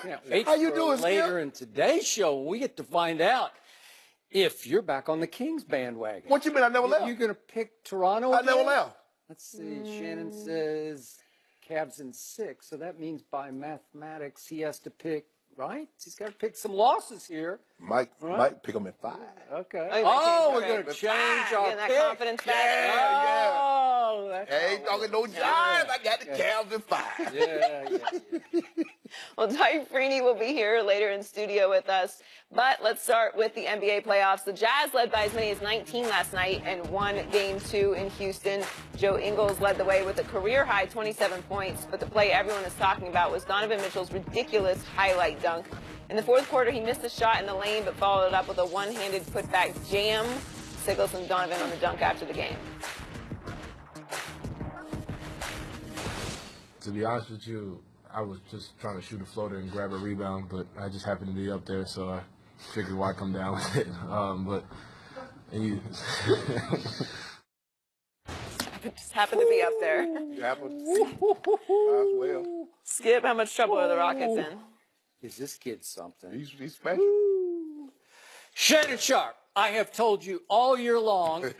Can't wait How you for doing, later Skip? in today's show, we get to find out if you're back on the Kings bandwagon. What you mean I never left? You're going to pick Toronto I again? never left. Let's see. Shannon says Cavs in 6, so that means by mathematics he has to pick, right? He's got to pick some losses here. Mike pick them at 5. Okay. Oh, We're going to change our getting that pick. confidence back. Yeah. Oh, that's Ain't talking no jive. I got the Cavs at 5. yeah. Well, Tyke Freeney will be here later in studio with us. But let's start with the NBA playoffs. The Jazz led by as many as 19 last night and won Game 2 in Houston. Joe Ingles led the way with a career-high 27 points. But the play everyone is talking about was Donovan Mitchell's ridiculous highlight dunk. In the fourth quarter, he missed a shot in the lane but followed it up with a one-handed putback jam. Siggles and Donovan on the dunk after the game. To be honest with you, I was just trying to shoot a floater and grab a rebound, but I just happened to be up there, so I figured why come down with it. Just happened to be up there. Might as well. Skip, how much trouble are the Rockets in? Is this kid something? He's special. Shannon Sharp, I have told you all year long,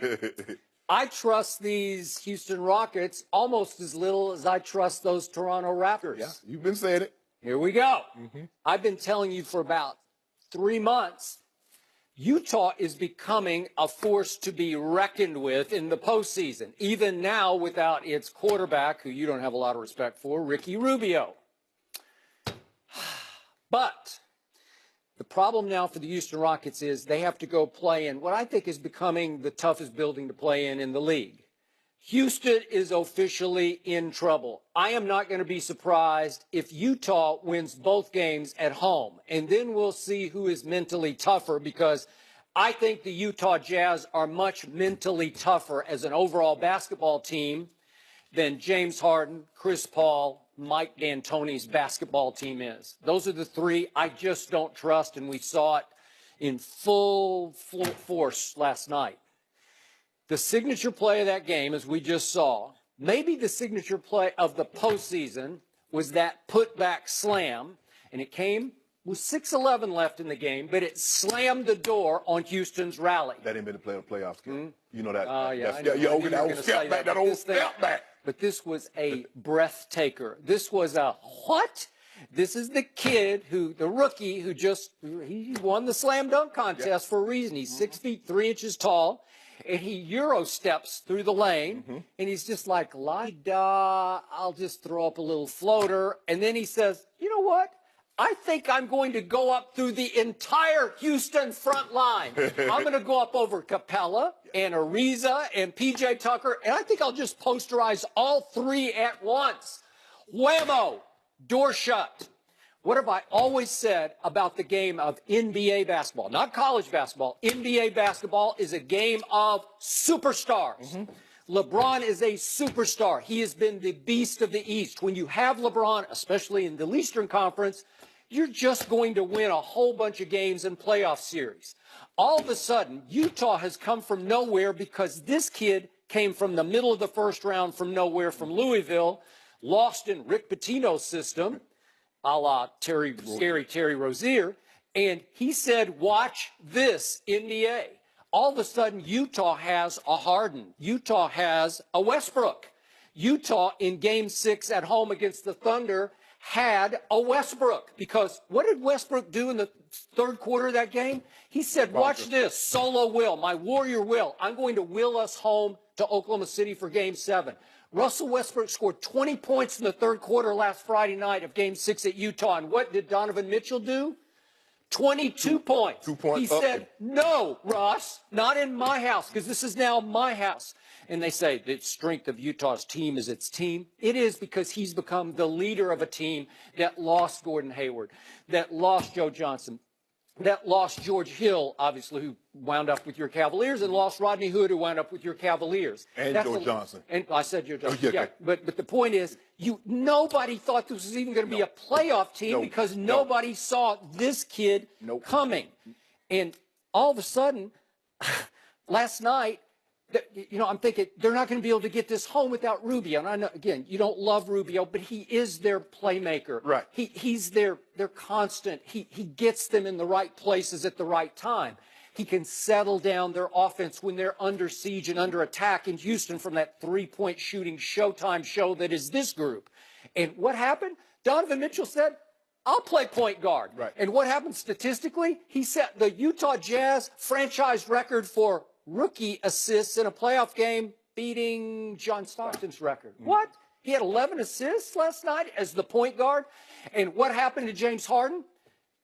I trust these Houston Rockets almost as little as I trust those Toronto Raptors. Yeah, you've been saying it. Here we go. I've been telling you for about 3 months, Utah is becoming a force to be reckoned with in the postseason, even now without its quarterback, who you don't have a lot of respect for, Ricky Rubio. But the problem now for the Houston Rockets is they have to go play in what I think is becoming the toughest building to play in the league. Houston is officially in trouble. I am not going to be surprised if Utah wins both games at home. And then we'll see who is mentally tougher, because I think the Utah Jazz are much mentally tougher as an overall basketball team than James Harden, Chris Paul, Mike D'Antoni's basketball team is. Those are the three I just don't trust, and we saw it in full force last night. The signature play of that game, as we just saw, maybe the signature play of the postseason, was that putback slam, and it came with 6:11 left in the game, but it slammed the door on Houston's rally. That ain't been the playoffs. You know that. That old step back. But this was a breathtaker. This was a what? This is the kid the rookie who he won the slam dunk contest for a reason. He's 6 feet 3 inches tall, and he Euro steps through the lane, and he's just like, la-da, I'll just throw up a little floater. And then he says, you know what? I think I'm going to go up through the entire Houston front line. I'm going to go up over Capella and Ariza and P.J. Tucker, and I think I'll just posterize all three at once. Whammo! Door shut. What have I always said about the game of NBA basketball? Not college basketball. NBA basketball is a game of superstars. LeBron is a superstar. He has been the beast of the East. When you have LeBron, especially in the Eastern Conference, you're just going to win a whole bunch of games in playoff series. All of a sudden, Utah has come from nowhere because this kid came from the middle of the first round from nowhere from Louisville, lost in Rick Pitino's system, a la scary Terry Rozier, and he said, watch this, NBA. All of a sudden, Utah has a Harden. Utah has a Westbrook. Utah, in Game 6 at home against the Thunder, had a Westbrook. Because what did Westbrook do in the third quarter of that game? He said, watch this, solo will, my warrior will. I'm going to will us home to Oklahoma City for Game 7. Russell Westbrook scored 20 points in the third quarter last Friday night of Game 6 at Utah. And what did Donovan Mitchell do? 22 points. 2 points. He said, no, Russ, not in my house, because this is now my house. And they say the strength of Utah's team is its team. It is, because he's become the leader of a team that lost Gordon Hayward, that lost Joe Johnson, that lost George Hill, obviously, who wound up with your Cavaliers, and lost Rodney Hood, who wound up with your Cavaliers. And Joe Johnson. And I said Joe Johnson. Oh, yeah. But the point is, nobody thought this was even going to be a playoff team because nobody saw this kid coming. And all of a sudden, last night, I'm thinking they're not going to be able to get this home without Rubio. And I know, again, you don't love Rubio, but he is their playmaker. Right. He's their constant. He gets them in the right places at the right time. He can settle down their offense when they're under siege and under attack in Houston from that three-point shooting Showtime show that is this group. And what happened? Donovan Mitchell said, I'll play point guard. Right. And what happened statistically? He set the Utah Jazz franchise record for rookie assists in a playoff game, beating John Stockton's record. What? He had 11 assists last night as the point guard. And what happened to James Harden?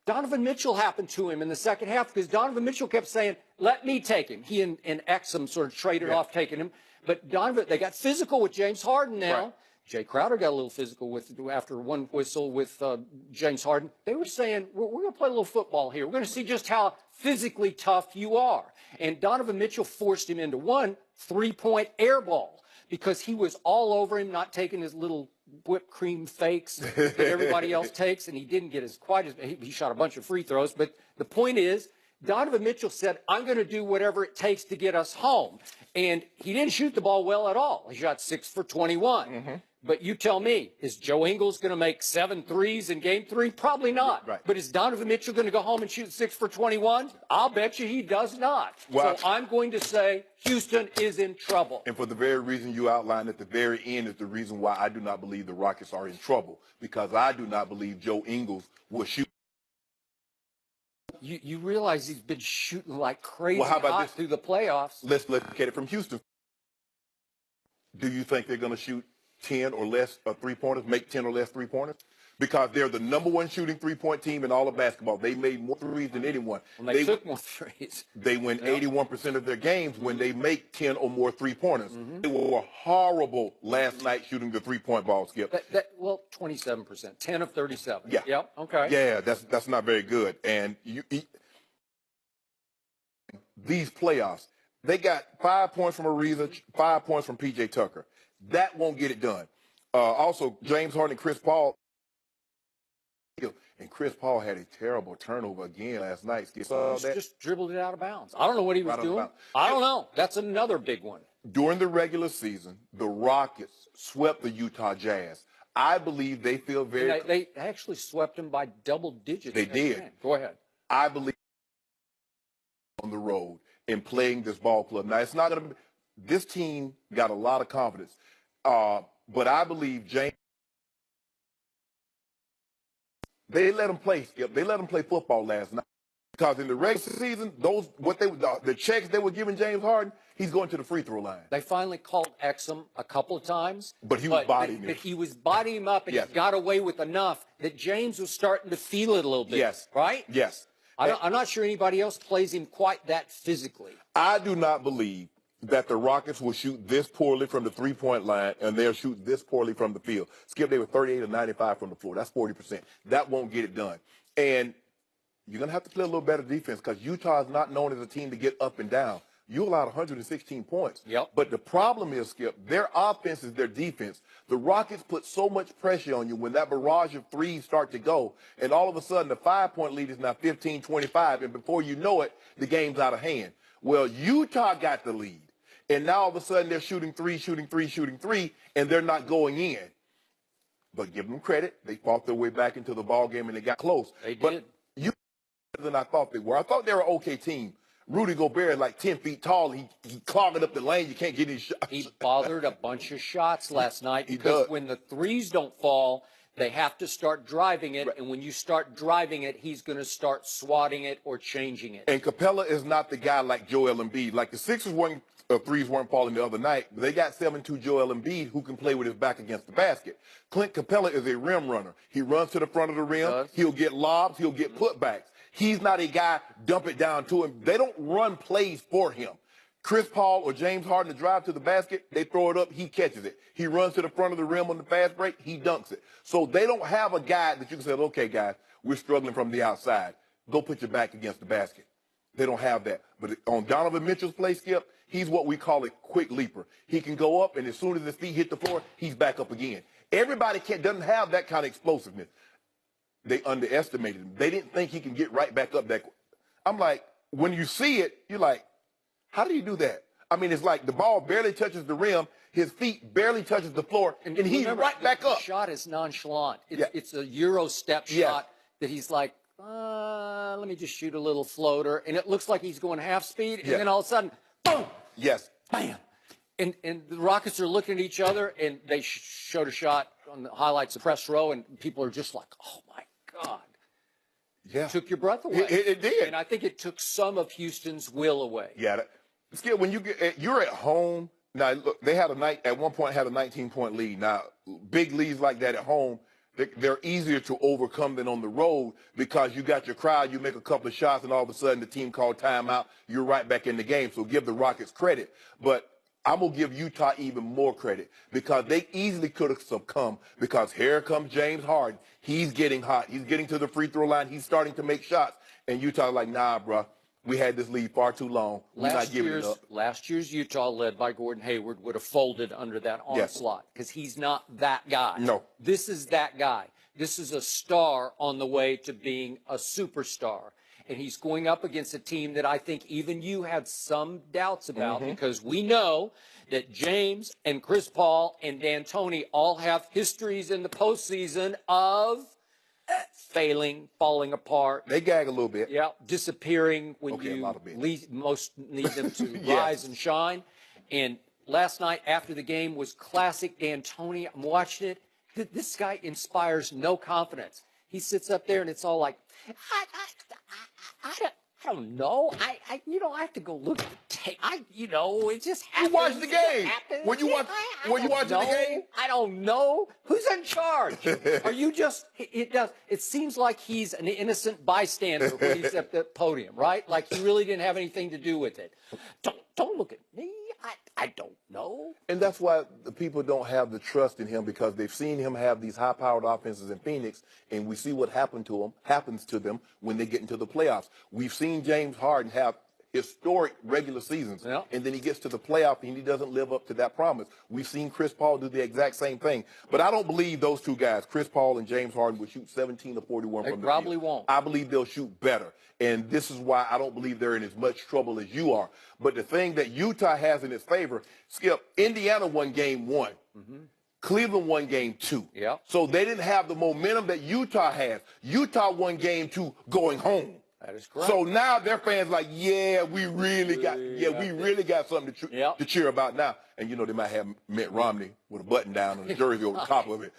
Donovan Mitchell happened to him in the second half because Donovan Mitchell kept saying, let me take him. He and Exum sort of traded off taking him. But they got physical with James Harden now. Right. Jay Crowder got a little physical after one whistle with James Harden. They were saying, we're going to play a little football here. We're going to see just how physically tough you are. And Donovan Mitchell forced him into one three-point air ball because he was all over him, not taking his little whipped cream fakes that everybody else takes. And he didn't get he shot a bunch of free throws. But the point is, Donovan Mitchell said, I'm going to do whatever it takes to get us home. And he didn't shoot the ball well at all. He shot 6 for 21. Mm-hmm. But you tell me, is Joe Ingles going to make 7 threes in game 3? Probably not. Right. But is Donovan Mitchell going to go home and shoot 6 for 21? I'll bet you he does not. Well, so I'm going to say Houston is in trouble. And for the very reason you outlined at the very end is the reason why I do not believe the Rockets are in trouble, because I do not believe Joe Ingles will shoot. You realize he's been shooting like crazy Well, how about this? through the playoffs. Let's look at it from Houston. Do you think they're going to shoot 10 or less three-pointers, make 10 or less three-pointers? Because they're the #1 shooting three-point team in all of basketball. They made more threes than anyone. Well, they took more threes. They win 81% of their games when they make 10 or more three-pointers. Mm-hmm. They were horrible last night shooting the three-point ball, Skip. 27%, 10 of 37. Yeah. Yep. Okay. Yeah, that's not very good. And these playoffs, they got 5 points from Ariza, 5 points from P.J. Tucker. That won't get it done. Also, James Harden and Chris Paul. And Chris Paul had a terrible turnover again last night. Just dribbled it out of bounds. I don't know what he was doing. I don't know. That's another big one. During the regular season, the Rockets swept the Utah Jazz. I believe they feel very... They actually swept them by double digits. They did. Go ahead. I believe on the road in playing this ball club. Now, it's not going to... This team got a lot of confidence. But I believe James... They let him play, Skip. They let him play football last night. Because in the regular season, the checks they were giving James Harden, he's going to the free throw line. They finally called Exum a couple of times. But he was bodying him. But he was bodying him up, and yes. he got away with enough that James was starting to feel it a little bit. Yes. Right? Yes. I'm not sure anybody else plays him quite that physically. I do not believe that the Rockets will shoot this poorly from the three-point line, and they'll shoot this poorly from the field. Skip, they were 38 or 95 from the floor. That's 40%. That won't get it done. And you're going to have to play a little better defense because Utah is not known as a team to get up and down. You allowed 116 points. Yep. But the problem is, Skip, their offense is their defense. The Rockets put so much pressure on you when that barrage of threes start to go, and all of a sudden the 5-point lead is now 15-25, and before you know it, the game's out of hand. Well, Utah got the lead. And now all of a sudden they're shooting three, and they're not going in. But give them credit. They fought their way back into the ball game, and they got close. They did. But you better than I thought they were. I thought they were an okay team. Rudy Gobert is like 10 feet tall. He clogging up the lane. You can't get any shots. He bothered a bunch of shots last night because when the threes don't fall, they have to start driving it. Right. And when you start driving it, he's going to start swatting it or changing it. And Capella is not the guy like Joel Embiid. Like the Sixers threes weren't falling the other night. They got 7'2" Joel Embiid who can play with his back against the basket. Clint Capella is a rim runner. He runs to the front of the rim. He'll get lobs. He'll get putbacks. He's not a guy, dump it down to him. They don't run plays for him. Chris Paul or James Harden to drive to the basket, they throw it up, he catches it. He runs to the front of the rim on the fast break, he dunks it. So they don't have a guy that you can say, okay, guys, we're struggling from the outside. Go put your back against the basket. They don't have that. But on Donovan Mitchell's play, Skip, he's what we call a quick leaper. He can go up, and as soon as his feet hit the floor, he's back up again. Everybody doesn't have that kind of explosiveness. They underestimated him. They didn't think he can get right back up that quick. I'm like, when you see it, you're like, how do you do that? I mean, it's like the ball barely touches the rim, his feet barely touches the floor, and he's remember, right back up. The shot is nonchalant. Yeah. It's a Euro step Yes. shot that he's like, let me just shoot a little floater, and it looks like he's going half speed, and Yeah. then all of a sudden, boom, Yes. bam. And the Rockets are looking at each other, and they showed a shot on the highlights of press row, and people are just like, oh, my God. Yeah. It took your breath away. It did. And I think it took some of Houston's will away. Yeah. Skip, when you're at home, now, look, they had at one point had a 19-point lead. Now, big leads like that at home, they're easier to overcome than on the road because you got your crowd, you make a couple of shots, and all of a sudden the team called timeout, you're right back in the game. So give the Rockets credit. But I'm going to give Utah even more credit because they easily could have succumbed because here comes James Harden. He's getting hot. He's getting to the free throw line. He's starting to make shots. And Utah's like, nah, bro. We had this lead far too long. We're not giving it up. Last year's Utah, led by Gordon Hayward, would have folded under that onslaught because he's not that guy. No. This is that guy. This is a star on the way to being a superstar. And he's going up against a team that I think even you had some doubts about because we know that James and Chris Paul and D'Antoni all have histories in the postseason of failing, falling apart. They gag a little bit. Yeah, disappearing when Okay, a lot of bit. most need them to Yes. rise and shine. And last night after the game was classic D'Antoni. I'm watching it. This guy inspires no confidence. He sits up there and it's all like, I don't know. I have to go look at the tape. It just happens. You watch the game. It happens. When you watch, when you watching the game, I don't know. Who's in charge? Are you just? It seems like he's an innocent bystander when he's at the podium, right? Like he really didn't have anything to do with it. Don't look at me. I don't know. and that's why the people don't have the trust in him because they've seen him have these high-powered offenses in Phoenix, and we see what happens to them when they get into the playoffs. We've seen James Harden have historic regular seasons, and then he gets to the playoff and he doesn't live up to that promise. We've seen Chris Paul do the exact same thing, but I don't believe those two guys, Chris Paul and James Harden, will shoot 17 or 41 from the probably field. won't. I believe they'll shoot better, and this is why I don't believe they're in as much trouble as you are. But the thing that Utah has in its favor, Skip, Indiana won game 1. Cleveland won game 2. Yeah. So they didn't have the momentum that Utah has. Utah won game 2 going home. That is correct. So now their fans like, we really got something to cheer about now. And they might have Mitt Romney with a button down and a jersey over the top of it.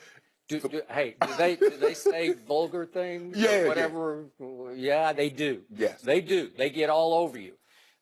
Do they say vulgar things? Yeah, or whatever. Yeah, they do. Yes. They do. They get all over you.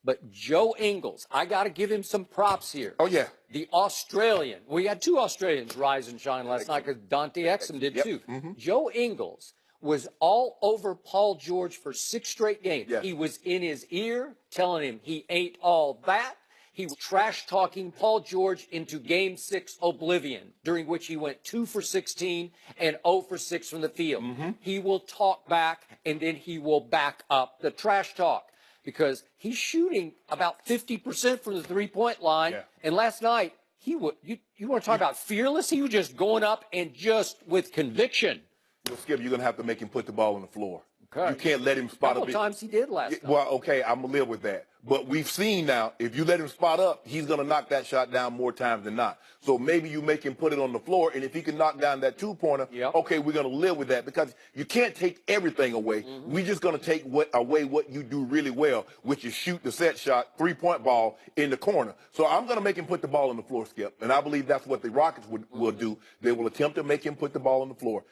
But Joe Ingles, I got to give him some props here. Oh, yeah. The Australian. We had 2 Australians rise and shine last night because Dante Exum did too. Joe Ingles was all over Paul George for 6 straight games. Yes. He was in his ear telling him he ain't all that. He was trash-talking Paul George into Game 6 oblivion, during which he went 2 for 16 and 0 for 6 from the field. He will talk back, and then he will back up the trash talk because he's shooting about 50% from the three-point line. Yeah. And last night, you want to talk about fearless? He was just going up and just with conviction. Well, Skip, you're going to have to make him put the ball on the floor. Okay. You can't let him spot A up. couple times he did last night. Well, okay, I'm going to live with that. But we've seen now, if you let him spot up, he's going to knock that shot down more times than not. So maybe you make him put it on the floor, and if he can knock down that 2-pointer, okay, we're going to live with that because you can't take everything away. We're just going to take away what you do really well, which is shoot the set shot, 3-point ball in the corner. So I'm going to make him put the ball on the floor, Skip, and I believe that's what the Rockets will do. They will attempt to make him put the ball on the floor.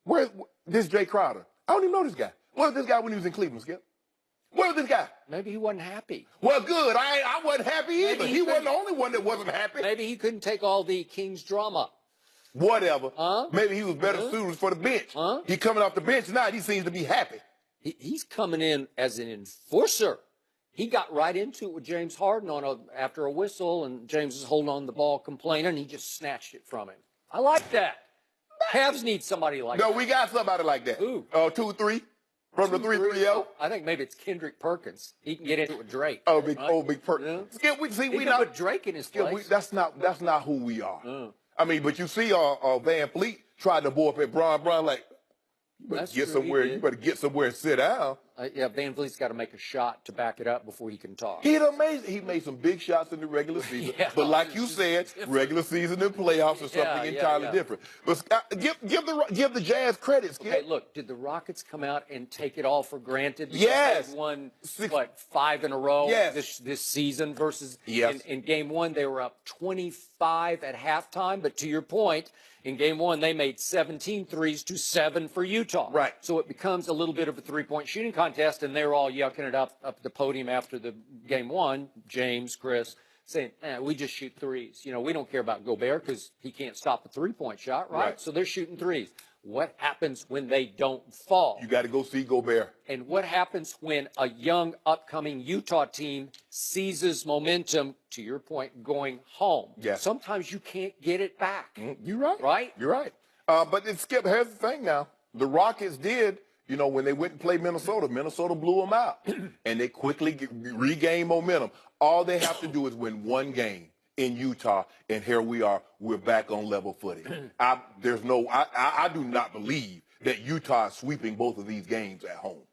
Where's this Jay Crowder? I don't even know this guy. Where was this guy when he was in Cleveland, Skip? Where was this guy? Maybe he wasn't happy. Well, good. I wasn't happy either. Maybe He wasn't the only one that wasn't happy. Maybe he couldn't take all the Kings drama. Whatever. Maybe he was better suited for the bench. He coming off the bench now. He seems to be happy. He's coming in as an enforcer. He got right into it with James Harden after a whistle, and James is holding on the ball, complaining, and he just snatched it from him. I like that. Cavs need somebody like that. No, we got somebody like that. Who? 2-3 from the 3-3-0. I think maybe it's Kendrick Perkins. He can get into it with Drake. Oh, big Perkins. Skip, we He not put Drake in his place. that's not who we are. I mean, but you see, Van Fleet tried to board up at Bron like, you better get somewhere. You better get somewhere and sit down. Yeah, Van Vliet's got to make a shot to back it up before he can talk. He's amazing. He made some big shots in the regular season. Yeah, but like you said, regular season and playoffs are something entirely different. But Scott, give the Jazz credit, Skip. Okay, look, did the Rockets come out and take it all for granted? Because Yes. They won, 5 in a row Yes. this season versus Yes. in game one, they were up 25 at halftime. But to your point, in game one, they made 17 threes to 7 for Utah. Right. So it becomes a little bit of a three-point shooting contest, and they're all yucking it up at the podium after the game one, James, Chris, saying, we just shoot threes. You know, we don't care about Gobert because he can't stop a three-point shot, right? So they're shooting threes. What happens when they don't fall? You got to go see Gobert. And what happens when a young, upcoming Utah team seizes momentum, to your point, going home? Yes. Sometimes you can't get it back. You're right. Right? You're right. But Skip, here's the thing now. The Rockets did, when they went and played Minnesota, Minnesota blew them out. And they quickly regained momentum. All they have to do is win one game in Utah, and here we are. We're back on level footing. I do not believe that Utah is sweeping both of these games at home.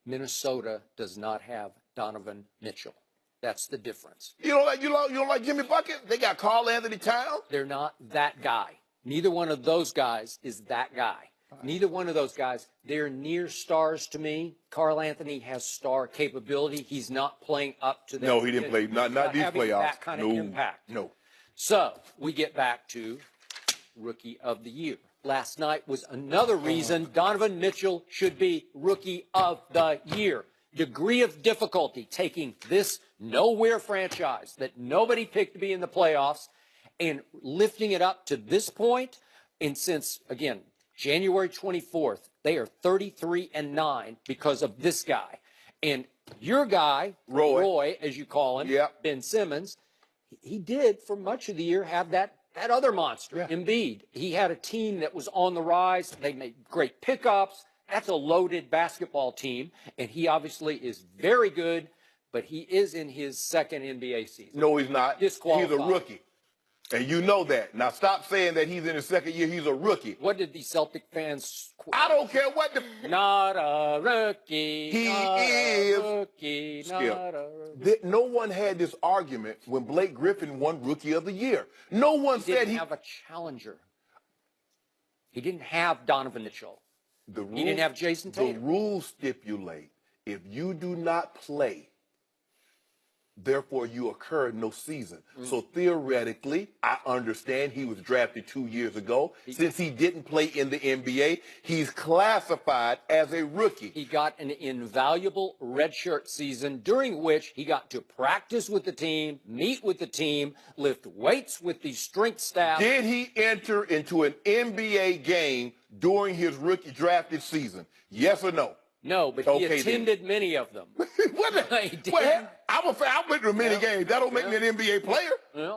Minnesota does not have Donovan Mitchell. That's the difference. You don't like Jimmy Bucket? They got Karl Anthony Towns. They're not that guy. Neither one of those guys is that guy. Neither one of those guys, they're near stars to me. Karl Anthony has star capability. He's not playing up to that. No, he didn't play. Not these playoffs. That kind of impact. No. So we get back to Rookie of the Year. Last night was another reason Donovan Mitchell should be Rookie of the Year. Degree of difficulty taking this nowhere franchise that nobody picked to be in the playoffs and lifting it up to this point. And since, again, January 24th, they are 33-9 because of this guy. And your guy, Roy, as you call him, Ben Simmons, he did for much of the year have that other monster, Embiid. He had a team that was on the rise. They made great pickups. That's a loaded basketball team. And he obviously is very good, but he is in his second NBA season. No, he's not. He's Disqualified. a rookie. And you know that. Now stop saying that he's in his second year. He's a rookie. What did the Celtic fans quote? I don't care what the... Not a rookie. He not is. A rookie. Not a rookie. No one had this argument when Blake Griffin won Rookie of the Year. No one said he... didn't have a challenger. He didn't have Donovan Mitchell. He didn't have Jason Tatum. The rules stipulate if you do not play, therefore you occur no season. So theoretically, I understand he was drafted 2 years ago. Since he didn't play in the NBA, he's classified as a rookie. He got an invaluable redshirt season during which he got to practice with the team, meet with the team, lift weights with the strength staff. Did he enter into an NBA game during his rookie drafted season? Yes or no? No, but he attended many of them. He did. I went to many games. That don't make me an NBA player. Yeah.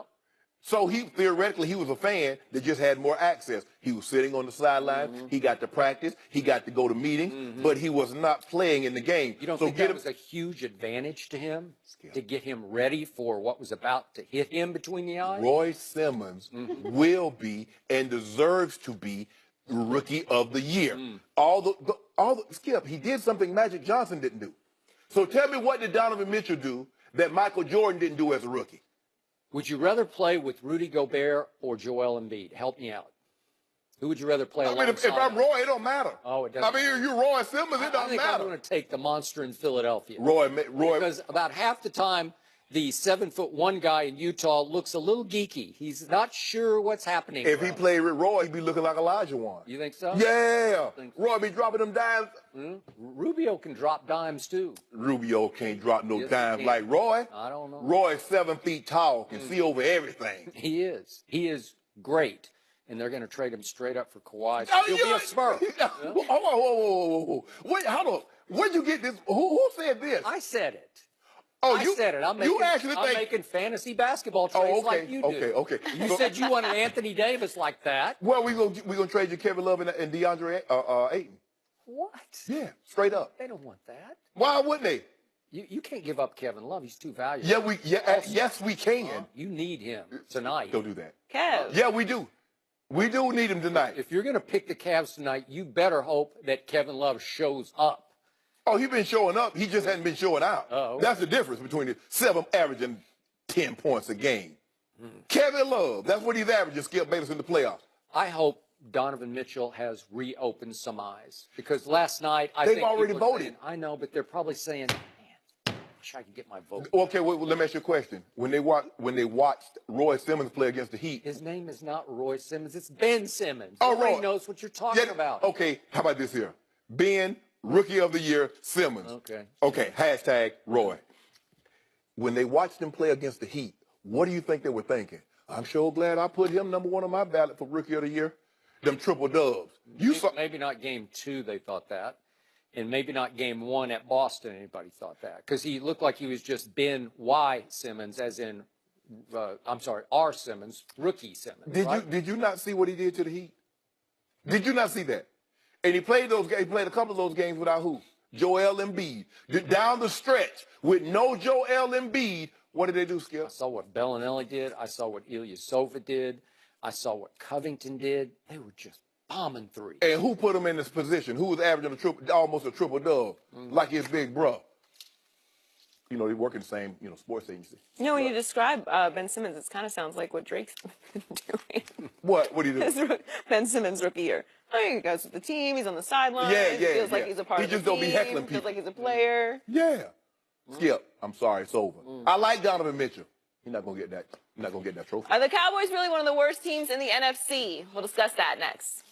So theoretically, he was a fan that just had more access. He was sitting on the sideline. He got to practice. He got to go to meetings, but he was not playing in the game. You don't think that was a huge advantage to him to get him ready for what was about to hit him between the eyes? Roy Simmons will be and deserves to be Rookie of the Year. Skip, he did something Magic Johnson didn't do. So tell me, what did Donovan Mitchell do that Michael Jordan didn't do as a rookie? Would you rather play with Rudy Gobert or Joel Embiid? Help me out. Who would you rather play alongside? I mean, if I'm Roy, it don't matter. Oh, it doesn't. I mean, if you're Roy Simmons, it doesn't matter. I think I'm going to take the monster in Philadelphia. Roy. Because about half the time, the 7'1" guy in Utah looks a little geeky. He's not sure what's happening. If he played with Roy, he'd be looking like Elijah Wan. You think so? Yeah. Roy be dropping them dimes. Rubio can drop dimes too. Rubio can't drop no dimes like Roy. I don't know. Roy's 7 feet tall, can see over everything. He is. He is great. And they're going to trade him straight up for Kawhi. He'll be a Spur. Whoa. Wait, hold on. Where'd you get this? Who said this? I said it. Oh, I said it. I'm making fantasy basketball trades like you do. Okay. You said you wanted Anthony Davis like that. Well, we're gonna trade you Kevin Love and DeAndre Ayton. What? Yeah, straight up. They don't want that. Why wouldn't they? You can't give up Kevin Love. He's too valuable. Yes, we can. You need him tonight. Don't do that. Kev. Yeah, we do. We do need him tonight. If you're going to pick the Cavs tonight, you better hope that Kevin Love shows up. Oh, he's been showing up. He just hasn't been showing out. Oh, okay. That's the difference between the 7 averaging 10 points a game. Kevin Love, that's what he's averaging, Skip Bayless in the playoffs. I hope Donovan Mitchell has reopened some eyes because last night They've think already people are voted. saying, I know, but they're probably saying, man, I wish I could get my vote. Okay, well, let me ask you a question. When they watched Roy Simmons play against the Heat. His name is not Roy Simmons, it's Ben Simmons. Oh, Nobody Roy. knows what you're talking about. Okay, how about this here? Ben, Rookie of the Year, Simmons. Okay. Okay, hashtag Roy. When they watched him play against the Heat, what do you think they were thinking? I'm sure glad I put him #1 on my ballot for Rookie of the Year. Them triple dubs. Maybe not game 2 they thought that. And maybe not game 1 at Boston anybody thought that. Because he looked like he was just Ben Y. Simmons, as in, R. Simmons, rookie Simmons. Did you not see what he did to the Heat? Did you not see that? And he played those games. He played a couple of those games without who? Joel Embiid. Down the stretch with no Joel Embiid. What did they do, Skip? I saw what Bellinelli did. I saw what Ilyasova did. I saw what Covington did. They were just bombing threes. And who put him in this position? Who was averaging almost a triple dub, like his big bro? You know, they work in the same, sports agency. You know, when you describe Ben Simmons, it kind of sounds like what Drake's been doing. What do you do? Ben Simmons rookie year. Oh, he goes with the team. He's on the sidelines. Feels like he's a part of the team. He just don't be heckling people. Feels like he's a player. Yeah. Skip, I'm sorry, it's over. I like Donovan Mitchell. He's not gonna get that. He's not gonna get that trophy. Are the Cowboys really one of the worst teams in the NFC? We'll discuss that next.